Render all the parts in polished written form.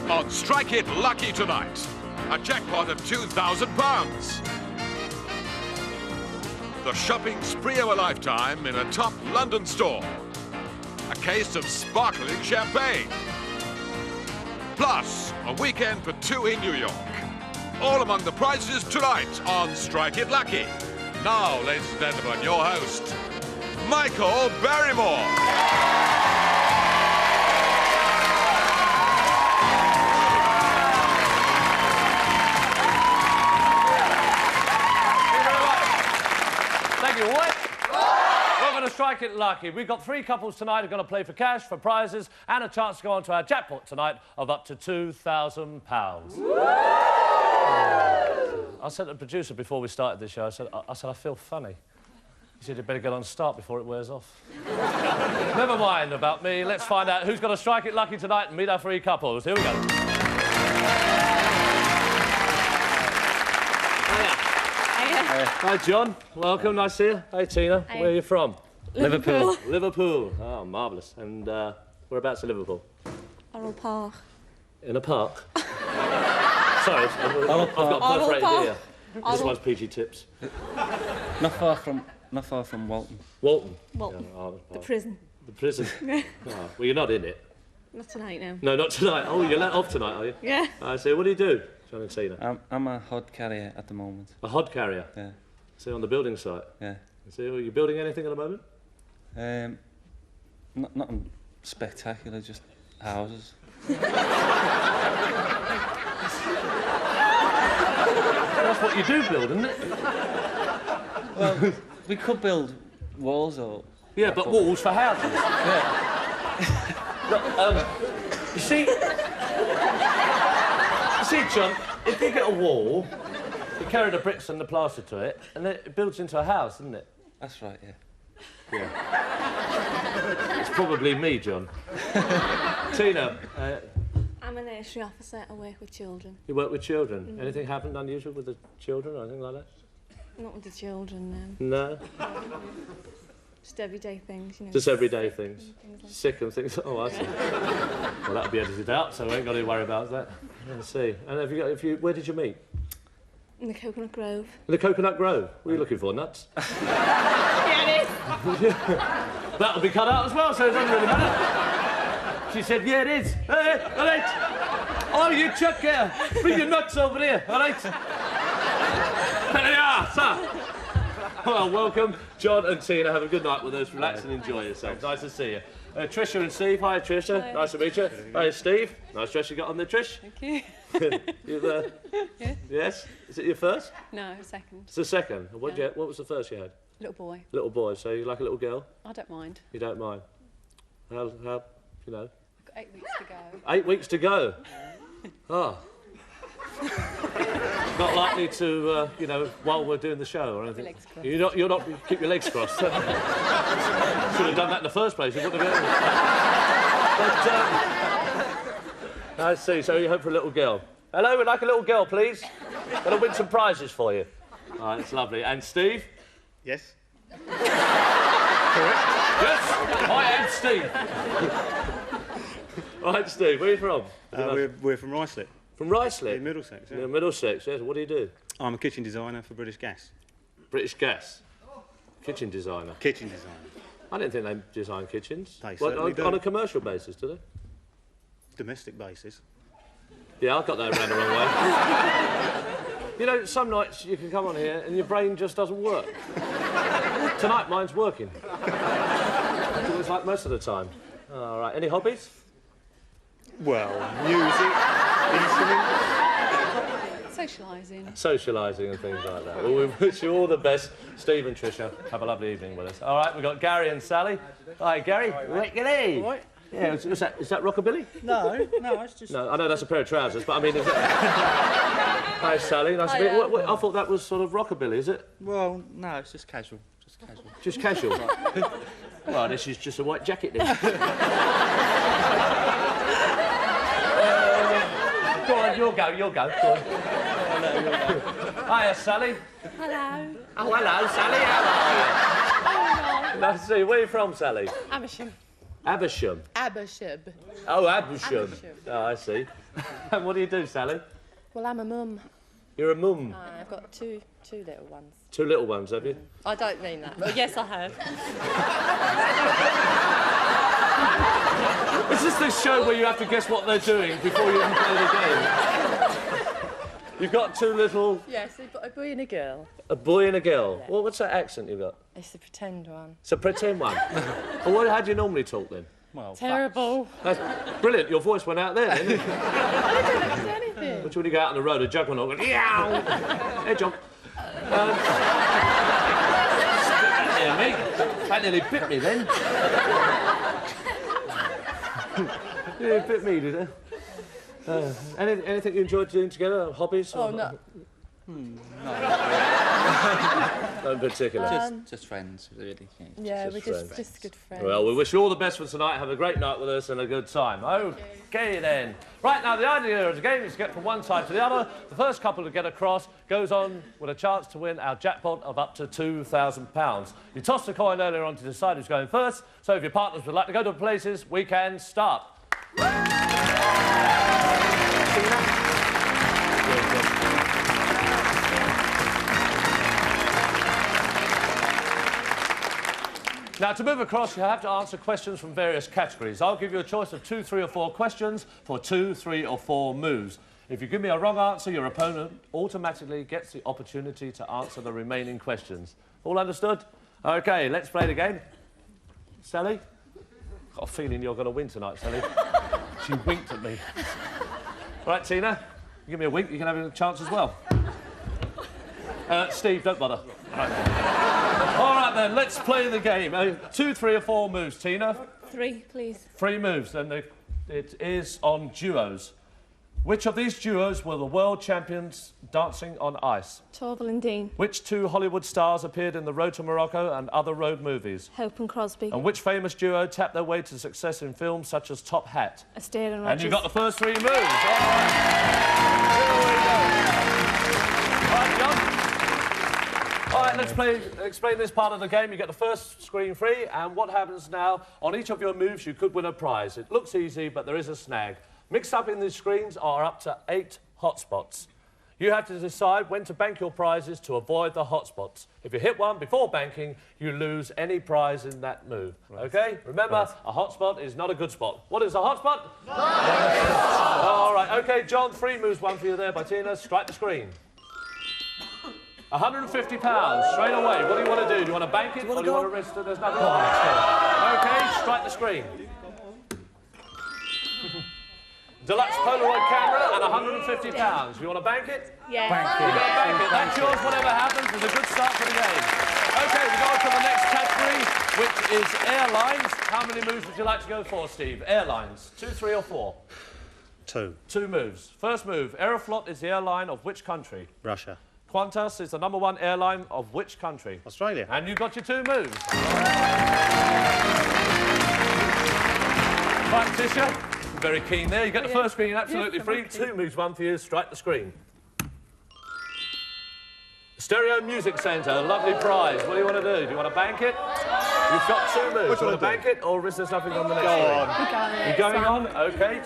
on Strike It Lucky tonight. A jackpot of £2,000. The shopping spree of a lifetime in a top London store. A case of sparkling champagne. Plus, a weekend for two in New York. All among the prizes tonight on Strike It Lucky. Now, ladies and gentlemen, your host, Michael Barrymore. Thank you, what? Welcome to Strike It Lucky. We've got three couples tonight who are going to play for cash, for prizes, and a chance to go on to our jackpot tonight of up to £2,000. I said to the producer before we started this show, I said, I feel funny. He said, you'd better get on start before it wears off. Never mind about me. Let's find out who's going to strike it lucky tonight and meet our three couples. Here we go. Hi, John. Welcome. Nice to see you. Hey, Tina. Hi. Where are you from? Liverpool. Liverpool. Oh, marvellous. And whereabouts in Liverpool? Arrow Park. In a park? Sorry, I've got perforated ear. This one's PG Tips. Not far from Walton. Walton? Well, Yeah, the prison. The prison? Oh, well, you're not in it. Not tonight, no. No, not tonight. Oh, you're let off tonight, are you? Yeah. I see. What do you do, John and Tina? I'm a hod carrier at the moment. A hod carrier? Yeah. So on the building site? Yeah. So are you building anything at the moment? Nothing spectacular, just houses. That's what you do build, isn't it? Well, we could build walls or... Yeah, but walls for houses. Yeah. Look, you see, John, if you get a wall, you carry the bricks and the plaster to it, and then it builds into a house, doesn't it? That's right, yeah. Yeah. It's probably me, John. Tina, I'm a nursery officer. I work with children. you work with children. Anything happened unusual with the children or anything like that? Not with the children, No? just everyday things, you know. Just everyday things. Things like Sick and things. Oh, I see. Well, that'll be edited out, so we ain't got to worry about that. Let's see. And where did you meet? in the Coconut Grove. In the Coconut Grove? What are you looking for, nuts? Yeah, it is. That'll be cut out as well, so it doesn't really matter. She said, yeah, it is. Hey, all right. Oh, you chuck here. Bring your nuts over here, all right? There you are, sir. Well, welcome, John and Tina. Have a good night with us. Relax and enjoy yourself. Nice to see you. Tricia and Steve. Hi, Tricia. Hi. Nice to meet you. Hi, Steve. Nice dress you got on there, Trish. Thank you. You've, Yeah. Yes? Is it your first? No, second. It's the second. Yeah. What was the first you had? Little boy. Little boy. So you like a little girl? I don't mind. You don't mind? How you know? I've got 8 weeks to go. 8 weeks to go. Oh. Not likely to, while we're doing the show or anything. Legs crossed. You're not. Keep your legs crossed. Should have done that in the first place. You wouldn't have but I see. So you hope for a little girl. Hello, we'd like a little girl, please. Gonna win some prizes for you. All right, it's lovely. And Steve? Yes. Yes. I am Steve. All right, Steve. Where are you from? We're from Ruislip, From Ruislip. in Middlesex. Yeah. Yeah, Middlesex. Yes. What do you do? I'm a kitchen designer for British Gas. British Gas. Kitchen designer. Kitchen designer. I didn't think they design kitchens. They Well, certainly do. on a commercial basis, do they? Domestic basis. Yeah, I got that around the wrong way. You know, some nights you can come on here and your brain just doesn't work. Tonight, mine's working. It's like most of the time. All right. Any hobbies? Well, music, Socialising. Socialising and things like that. Well, we wish you all the best. Steve and Tricia, have a lovely evening with us. All right, we've got Gary and Sally. Hi, Gary. Rickety. Right. Yeah, is that rockabilly? No, it's just... No, I know that's a pair of trousers, but I mean... Hi, Sally. Nice to meet you. I thought that was sort of rockabilly, is it? Well, no, it's just casual. Just casual. Just casual? Well, this is just a white jacket then. Go on, you'll go. Go on. Hiya, Sally. Hello. Oh, hello, Sally. How are you? Nice to see you. Where are you from, Sally? Amersham. Abersham. Abersham. Oh, Abersham. Abersham. Oh, I see. And what do you do, Sally? Well, I'm a mum. You're a mum. I've got two little ones. 2 little ones, have you? I don't mean that. Well, yes, I have. Is this the show where you have to guess what they're doing before you can play the game? You've got 2 little... Yes, I've got a boy and a girl. A boy and a girl. Yeah. Well, what's that accent you've got? It's the pretend one. It's a pretend one. Well, how do you normally talk then? Well, Terrible. That's brilliant. Your voice went out there, didn't it? I don't have to do anything. Which when you go out on the road, a juggernaut goes, yow! Hey, John. Yeah, me. That nearly bit me then. Yeah, it bit me, did it? Anything you enjoyed doing together? Hobbies? Oh, no. No in particular. just friends, really. Yeah, Just we're friends. just good friends. Well, we wish you all the best for tonight. Have a great night with us and a good time. Okay, then. Right, now, the idea of the game is to get from one side to the other. The first couple to get across goes on with a chance to win our jackpot of up to £2,000. You tossed a coin earlier on to decide who's going first, so if your partners would like to go to places, we can start. Now, to move across, you have to answer questions from various categories. I'll give you a choice of 2, 3 or 4 questions for 2, 3 or 4 moves. If you give me a wrong answer, your opponent automatically gets the opportunity to answer the remaining questions. All understood? OK, let's play the game. Sally? Got a feeling you're going to win tonight, Sally. She winked at me. Right, Tina, you give me a wink, you can have a chance as well. Steve, don't bother. All right, then, let's play the game. 2, 3 or 4 moves, Tina? 3, please. 3 moves, then it is on duos. Which of these duos were the world champions dancing on ice? Torval and Dean. Which 2 Hollywood stars appeared in The Road to Morocco and other road movies? Hope and Crosby. And which famous duo tapped their way to success in films such as Top Hat? Astaire and Rogers. And you got the first 3 moves. All right. Here we go. All right, John. All right, let's explain this part of the game. You get the first screen free, and what happens now, on each of your moves, you could win a prize. It looks easy, but there is a snag. Mixed up in these screens are up to 8 hotspots. You have to decide when to bank your prizes to avoid the hotspots. If you hit one before banking, you lose any prize in that move. Right. OK? Remember, a hotspot is not a good spot. What is a hotspot? All right, OK, John, 3 moves, 1 for you there by Tina. Strike the screen. £150 straight away. What do you want to do? Do you want to bank it or do you want to risk it? There's nothing on it. OK, strike the screen. Deluxe Polaroid camera and £150. You want to bank it? Yeah. You're going to bank it. That's yours, whatever happens. It's a good start for the game. OK, we go on to the next category, which is airlines. How many moves would you like to go for, Steve? Airlines. 2, 3 or 4? 2. 2 moves. First move, Aeroflot is the airline of which country? Russia. Qantas is the #1 airline of which country? Australia. And you've got your 2 moves. Right, Tisha. Very keen there. You get the first screen absolutely free. 2 moves, 1 for you. Strike the screen. Stereo Music Centre, lovely prize. What do you want to do? Do you want to bank it? You've got 2 moves. Do you want to bank it or is there something on the next screen? Go on. You're going on? OK.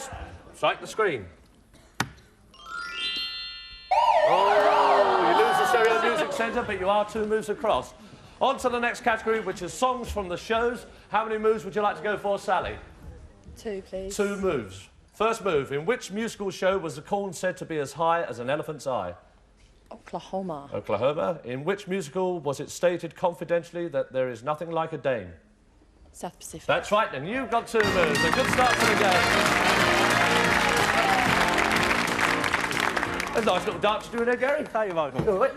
Strike the screen. Oh, you lose the Stereo Music Centre, but you are 2 moves across. On to the next category, which is songs from the shows. How many moves would you like to go for, Sally? 2, please. 2 moves. First move, in which musical show was the corn said to be as high as an elephant's eye? Oklahoma. Oklahoma. In which musical was it stated confidentially that there is nothing like a dame? South Pacific. That's right, and you've got 2 moves. A good start to the game. There's a nice little dance you're doing there, Gary. Thank you, Michael. Oh, wait.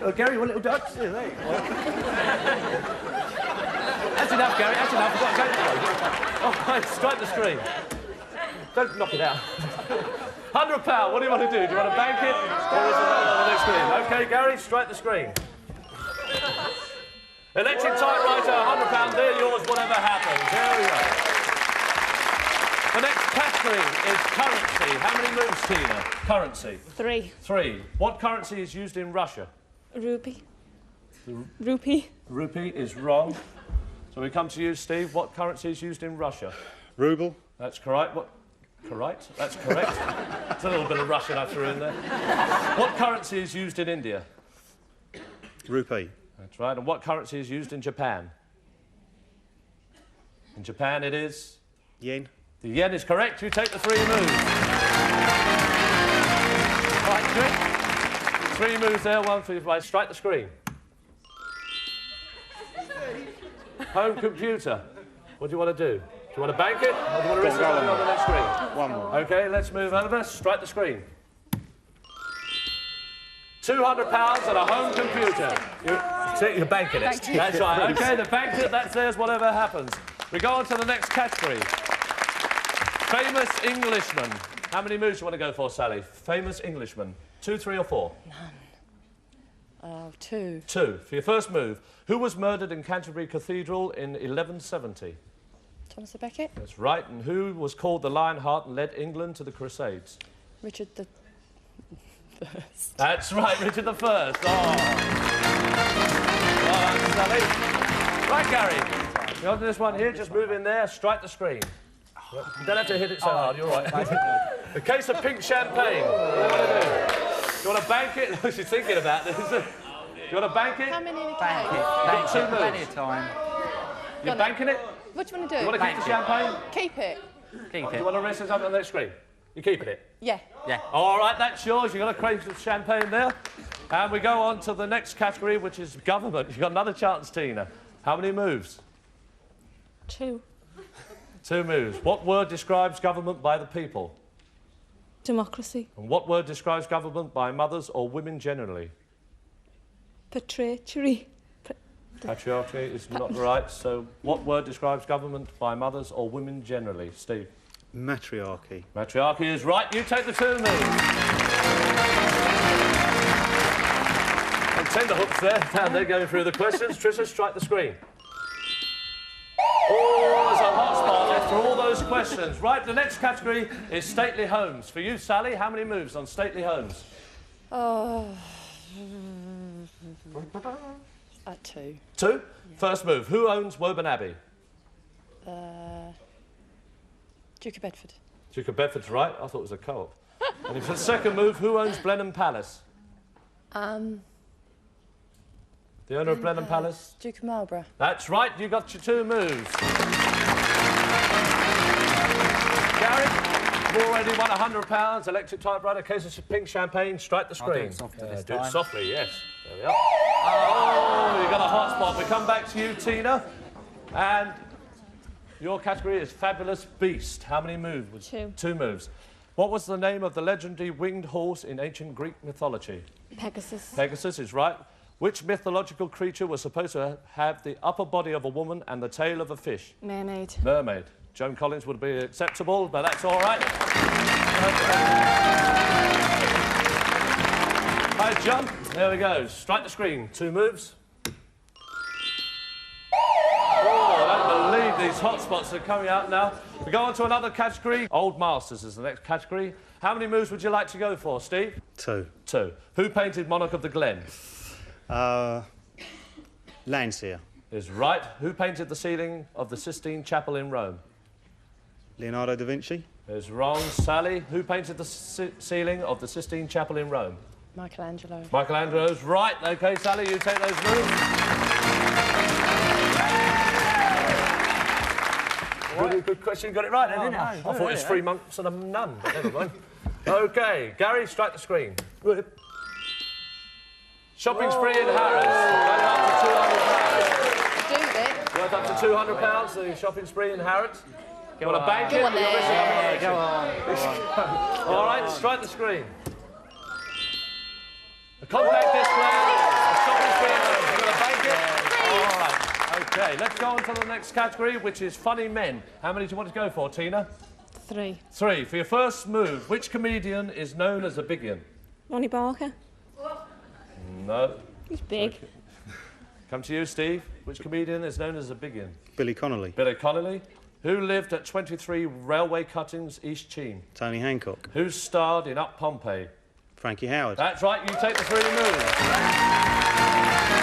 Oh, Gary, one little dance. Yeah, there you go. That's enough, Gary, that's enough. We've got to go. Oh, right, strike the screen. Don't knock it out. £100, what do you want to do? Do you want to bank it? Or is it on the next screen? OK, Gary, strike the screen. Electric typewriter, £100, they're yours, whatever happens. There we go. The next category is currency. How many moves, Tina? Currency. 3. 3. What currency is used in Russia? Rupee. Rupee. Rupee is wrong. So So we come to you, Steve. What currency is used in Russia? Ruble. That's correct. What? Correct? That's correct. It's a little bit of Russian I threw in there. What currency is used in India? Rupee. That's right. And what currency is used in Japan? In Japan it is? Yen. The yen is correct. You take the 3 moves. Right, Chris. 3 moves there, 1 for you. Right, strike the screen. Home computer. What do you want to do? Do you want to bank it, or do you want to risk it on the next screen? One more. OK, let's move over. Strike the screen. £200 and a home computer. You're banking it. That's right. OK, the bank it, that's theirs, whatever happens. We go on to the next category. Famous Englishman. How many moves do you want to go for, Sally? Famous Englishman. 2, 3 or 4? Oh, 2. 2. For your first move, who was murdered in Canterbury Cathedral in 1170? Thomas à Becket. That's right. And who was called the Lionheart and led England to the Crusades? Richard the First. That's right, Richard the First. Oh. Well done, Sally. Right, Gary. You want this one here? Just move in there, strike the screen. You don't have to hit it so hard, you're right. A case of pink champagne. What do you want to do? Do you want to bank it? She's thinking about this. Do you want to bank it? How many in a Bank cake? it. got 2 moves. Plenty of time. You're banking it? What do you want to do? You want to keep the champagne? Keep it. Keep Do you it. want to rest it up on the next screen? You're keeping it? Yeah. Yeah. All right, that's yours. You've got a crate of champagne there. And we go on to the next category, which is government. You've got another chance, Tina. How many moves? 2. 2 moves. What word describes government by the people? Democracy. And what word describes government by mothers or women generally? Patriarchy. Patriarchy is not right. So what word describes government by mothers or women generally? Steve? Matriarchy. Matriarchy is right. You take the 2 moves. And tenterhooks there. Down there going through the questions. Trisha, strike the screen. Oh, there's a hot spot after all those questions. Right, the next category is stately homes. For you, Sally, how many moves on stately homes? Oh. 2. 2? Yeah. First move. Who owns Woburn Abbey? Duke of Bedford. Duke of Bedford's right. I thought it was a co-op. And for the second move, who owns Blenheim Palace? The owner of Blenheim Palace? Duke of Marlborough. That's right. You got your 2 moves. Gary, you've already won £100, electric typewriter, case of pink champagne. Strike the screen. I'll do it softer this Do it time. softly, yes. There we are. Oh, you got a hot spot. We come back to you, Tina. And your category is Fabulous Beast. How many moves? 2. 2 moves. What was the name of the legendary winged horse in ancient Greek mythology? Pegasus. Pegasus is right. Which mythological creature was supposed to have the upper body of a woman and the tail of a fish? Mermaid. Mermaid. Joan Collins would be acceptable, but that's all right. Hi, John. There we go. Strike the screen. 2 moves. Oh, I don't believe these hot spots are coming out now. We go on to another category. Old Masters is the next category. How many moves would you like to go for, Steve? 2. 2. Who painted Monarch of the Glen? Landseer. Is right. Who painted the ceiling of the Sistine Chapel in Rome? Leonardo da Vinci. Is wrong. Sally, who painted the ceiling of the Sistine Chapel in Rome? Michelangelo. Michelangelo's right. OK, Sally, you take those moves. Good question. Got it right, didn't you? I thought it was 3 months and a nun, but never mind. OK, Gary, strike the screen. Shopping spree in Harrods. Do it. Worth up to £200, the shopping spree in Harrods. You want to bank it? Go on You're missing there. up on Go on. All right, strike the screen. A compact display, a shopping spree. You want to bank it? All right. OK, let's go on to the next category, which is funny men. How many do you want to go for, Tina? 3. 3. For your first move, which comedian is known as a biggin? Ronnie Barker. No. He's big. Come to you, Steve. Which comedian is known as a biggin? Billy Connolly. Billy Connolly. Who lived at 23 Railway Cuttings, East Cheam? Tony Hancock. Who starred in Up Pompeii? Frankie Howard. That's right, you take the 3 moves.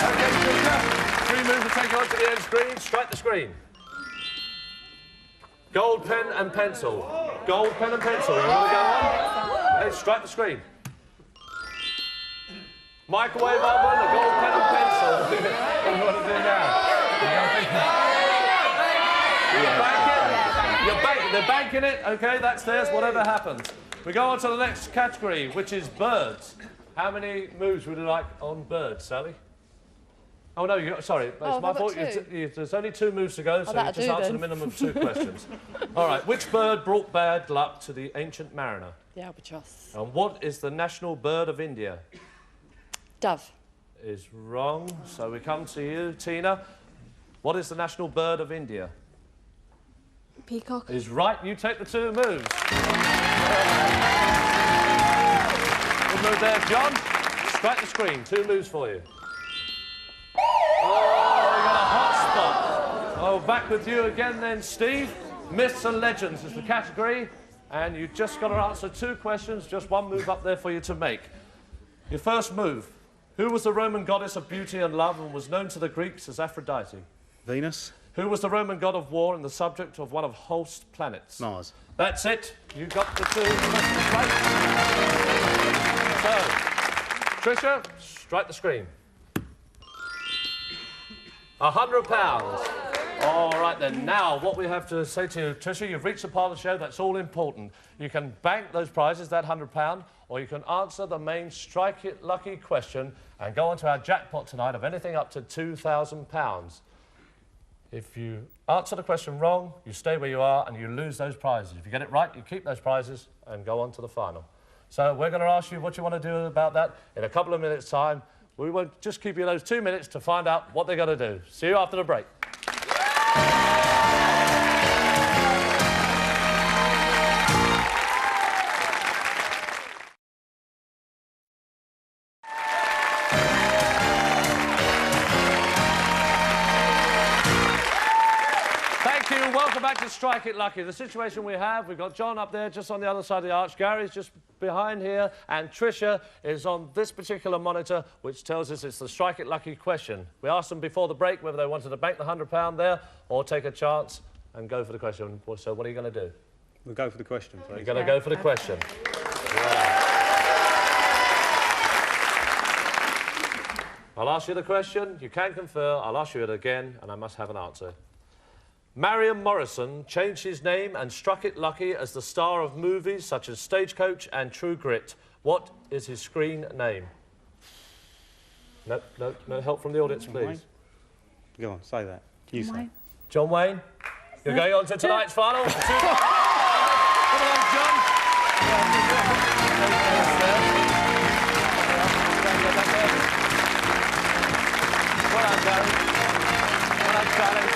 OK, Tina, 3 moves will take you onto the end screen. Strike the screen. Gold pen and pencil. Gold pen and pencil. You want to go on? Let's strike the screen. Microwave oven, a gold pen and pencil. What do you want to do now? You're banking. They're banking it. Okay, that's theirs. Whatever happens. We go on to the next category, which is birds. How many moves would you like on birds, Sally? Oh no, sorry, it's my I've got fault. two. There's only 2 moves to go, so you that'll just do answer then. the minimum of 2 questions. All right, which bird brought bad luck to the ancient mariner? The albatross. And what is the national bird of India? Dove. Is wrong. So we come to you, Tina. What is the national bird of India? Peacock. Is right. You take the 2 moves. Good move there, John. Strike the screen. 2 moves for you. Oh, you got a hot spot. Oh, back with you again then, Steve. Myths and legends is the category, and you just got to answer 2 questions. Just 1 move up there for you to make. Your first move. Who was the Roman goddess of beauty and love and was known to the Greeks as Aphrodite? Venus. Who was the Roman god of war and the subject of one of Holst's planets? Mars. That's it. You got the 2 questions right. So, Tricia, strike the screen. £100. All right then. Now, what we have to say to you, Tricia, you've reached a part of the show that's all important. You can bank those prizes, that £100, or you can answer the main Strike It Lucky question and go on to our jackpot tonight of anything up to £2,000. If you answer the question wrong, you stay where you are and you lose those prizes. If you get it right, you keep those prizes and go on to the final. So we're going to ask you what you want to do about that in a couple of minutes' time. We won't just keep you those 2 minutes to find out what they're going to do. See you after the break. Welcome back to Strike It Lucky. The situation we have, we've got John up there just on the other side of the arch, Gary's just behind here, and Tricia is on this particular monitor, which tells us it's the Strike It Lucky question. We asked them before the break whether they wanted to bank the £100 there or take a chance and go for the question. So what are you going to do? We'll go for the question, please. You're going to go for the question. Yeah. I'll ask you the question, you can confer, I'll ask you it again, and I must have an answer. Marion Morrison changed his name and struck it lucky as the star of movies such as Stagecoach and True Grit. What is his screen name? No help from the audience, please. Go on, say that. You say. John Wayne. You're going on to tonight's final. Come on, John. Well done, Gary. Well done, Charlie.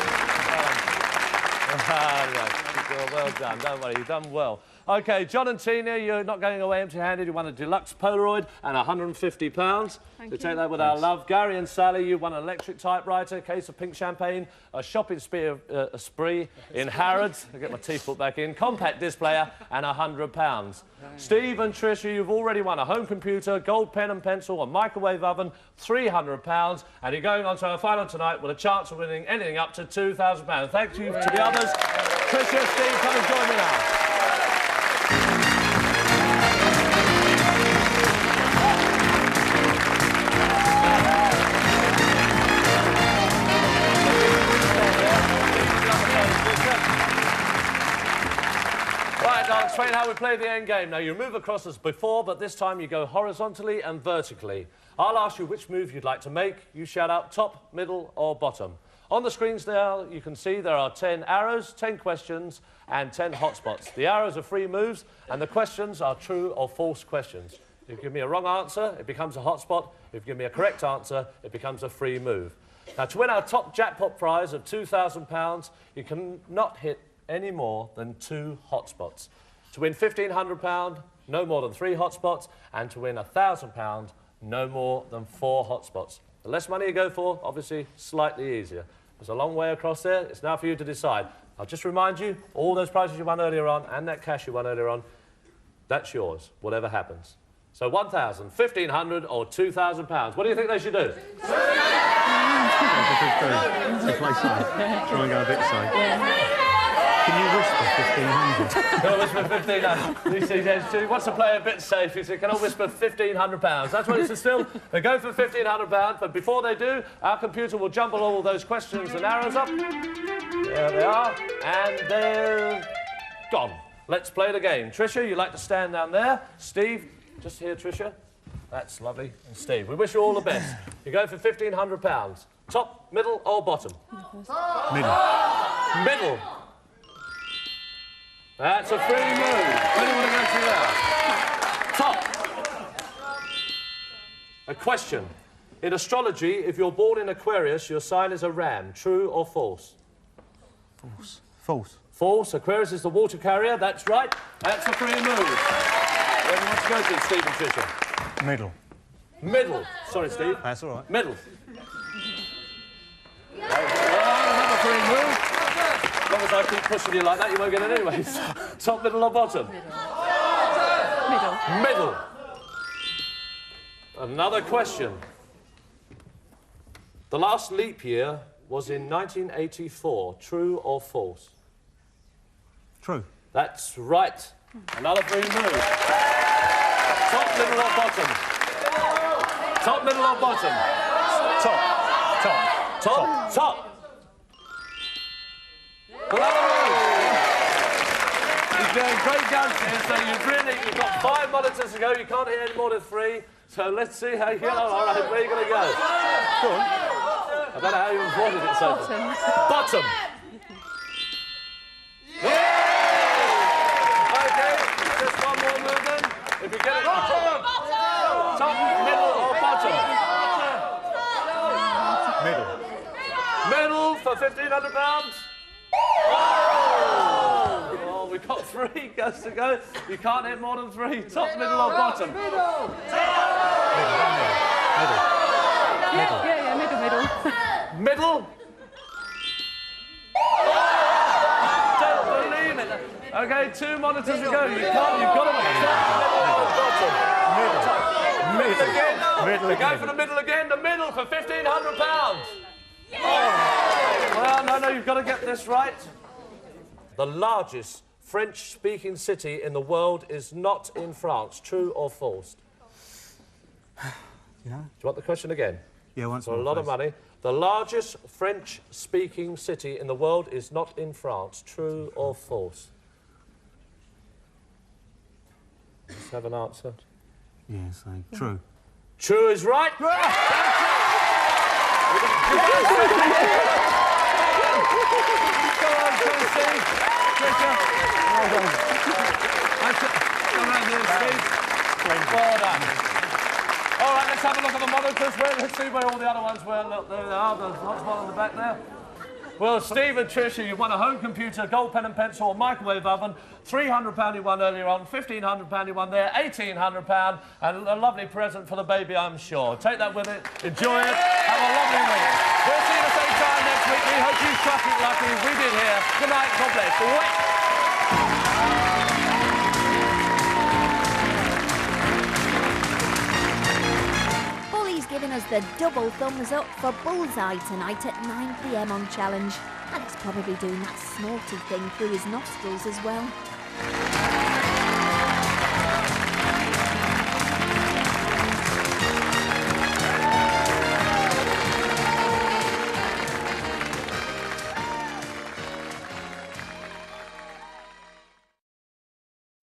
Well done, don't worry, you've done well. OK, John and Tina, you're not going away empty-handed. You won a deluxe Polaroid and £150. Thank to you. take that with our love. Gary and Sally, you won an electric typewriter, a case of pink champagne, a shopping spree in Harrods, I'll get my teeth put back in, compact disc player and £100. Steve and Tricia, you've already won a home computer, gold pen and pencil, a microwave oven, £300, and you're going on to our final tonight with a chance of winning anything up to £2,000. Thank you to the others. Tricia, Steve, come and join me now. Right, I'll explain how we play the end game. Now, you move across as before, but this time you go horizontally and vertically. I'll ask you which move you'd like to make. You shout out top, middle or bottom. On the screens there, you can see there are 10 arrows, 10 questions and 10 hotspots. The arrows are free moves and the questions are true or false questions. If you give me a wrong answer, it becomes a hotspot. If you give me a correct answer, it becomes a free move. Now, to win our top jackpot prize of £2,000, you cannot hit any more than 2 hotspots. To win £1,500, no more than 3 hotspots, and to win £1,000, no more than 4 hotspots. The less money you go for, obviously, slightly easier. There's a long way across there. It's now for you to decide. I'll just remind you, all those prizes you won earlier on and that cash you won earlier on, that's yours, whatever happens. So £1,000, £1,500 or £2,000. What do you think they should do? So play safe. Try and go a bit safe. Can you whisper 1,500? Can I whisper 1,500? He says, he wants to play a bit safe. He said, can I whisper £1,500? That's what it says still. They go for £1,500, but before they do, our computer will jumble all those questions and arrows up. There they are, and they're gone. Let's play the game. Tricia, you like to stand down there. Steve, just here, Tricia. That's lovely. And Steve, we wish you all the best. You go for £1,500. Top, middle, or bottom? Middle. Middle. That's a free move. Where do you want to go to there? Top. A question. In astrology, if you're born in Aquarius, your sign is a ram. True or false? False. False. False. Aquarius is the water carrier. That's right. That's a free move. Where do you want to go to, Steve and Tricia? Middle. Middle. Sorry, Steve. That's all right. Middle. Another free move. As long as I keep pushing you like that, you won't get it anyway. Top, middle, or bottom? Middle. Middle. Another question. The last leap year was in 1984. True or false? True. That's right. Another free move. Top, middle, or bottom? Top, middle, or bottom? Top. Top. Top. Another move. He's doing great guns here, so you've got 5 monitors to go. You can't hit any more than 3. So let's see how you get on. All right, where are you going to go? Go on. I don't know how you avoided it so far. Bottom. Yeah! OK, just one more move then. If you get it... Top, middle, or bottom? Middle. Middle for £1,500. Oh, we've got 3 goes to go. You can't hit more than 3. Top, middle, or bottom? Yeah, middle. Middle? Don't believe it. OK, 2 monitors to go. You've got them at top, middle, or bottom? Middle again. Middle again. Go for the middle again. The middle for £1,500. Well, no, you've got to get this right. The largest French-speaking city in the world is not in France. True or false? You know? Do you want the question again? Yeah, once For more, a lot of please. money. The largest French-speaking city in the world is not in France. True or false? Let's have an answer. Yeah, so true. True is right. Well done. All right, let's have a look at the monitors. Let's see where all the other ones were. Look, there they are. There's one on the back there. Well, Steve and Tricia, you won a home computer, gold pen and pencil, a microwave oven, £300 you won earlier on, £1,500 you won there, £1,800, and a lovely present for the baby, I'm sure. Take that with it, enjoy it, have a lovely week. We'll see you the same time next week. We hope you struck it lucky. We did here. Good night, God bless. Giving us the double thumbs up for Bullseye tonight at 9 p.m. on Challenge. And it's probably doing that snorty thing through his nostrils as well.